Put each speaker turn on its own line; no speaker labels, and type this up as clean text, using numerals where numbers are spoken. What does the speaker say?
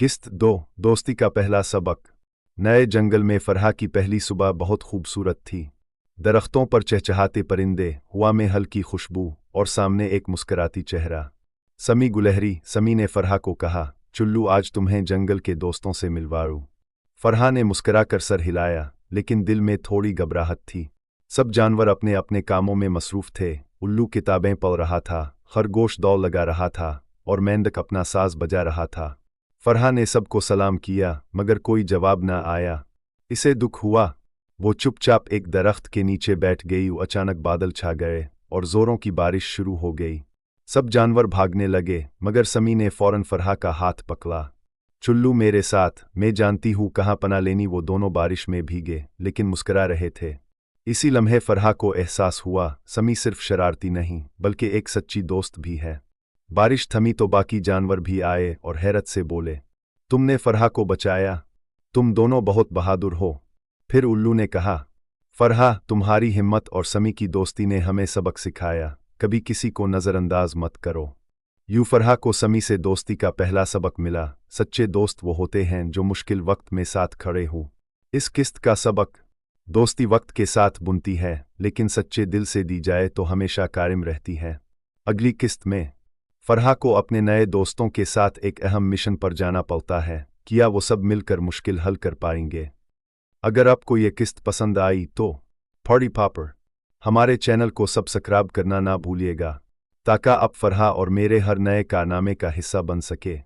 किस्त 2 दोस्ती का पहला सबक। नए जंगल में फरहा की पहली सुबह बहुत खूबसूरत थी। दरख्तों पर चहचहाते परिंदे, हवा में हल्की खुशबू और सामने एक मुस्कुराती चेहरा। समी गुलहरी, समी ने फरहा को कहा, चुल्लू आज तुम्हें जंगल के दोस्तों से मिलवाऊं। फरहा ने मुस्कुराकर सर हिलाया, लेकिन दिल में थोड़ी घबराहट थी। सब जानवर अपने अपने कामों में मसरूफ थे। उल्लू किताबें पढ़ रहा था, खरगोश दौड़ लगा रहा था और मेंढक अपना साज बजा रहा था। फरहा ने सबको सलाम किया, मगर कोई जवाब न आया। इसे दुख हुआ। वो चुपचाप एक दरख्त के नीचे बैठ गई। अचानक बादल छा गए और जोरों की बारिश शुरू हो गई। सब जानवर भागने लगे, मगर समी ने फौरन फरहा का हाथ पकड़ा। चुल्लू मेरे साथ, मैं जानती हूँ कहाँ पनाह लेनी। वो दोनों बारिश में भीगे लेकिन मुस्कुरा रहे थे। इसी लम्हे फरहा को एहसास हुआ, समी सिर्फ शरारती नहीं बल्कि एक सच्ची दोस्त भी है। बारिश थमी तो बाकी जानवर भी आए और हैरत से बोले, तुमने फरहा को बचाया, तुम दोनों बहुत बहादुर हो। फिर उल्लू ने कहा, फरहा, तुम्हारी हिम्मत और समी की दोस्ती ने हमें सबक सिखाया, कभी किसी को नज़रअंदाज मत करो। यूं फरहा को समी से दोस्ती का पहला सबक मिला। सच्चे दोस्त वो होते हैं जो मुश्किल वक्त में साथ खड़े हों। इस किस्त का सबक, दोस्ती वक्त के साथ बुनती है, लेकिन सच्चे दिल से दी जाए तो हमेशा कायम रहती है। अगली किस्त में फरहा को अपने नए दोस्तों के साथ एक अहम मिशन पर जाना पड़ता है। क्या वो सब मिलकर मुश्किल हल कर पाएंगे? अगर आपको ये किस्त पसंद आई तो पार्टी पापर हमारे चैनल को सब्सक्राइब करना ना भूलिएगा, ताकि आप फरहा और मेरे हर नए कारनामे का हिस्सा बन सके।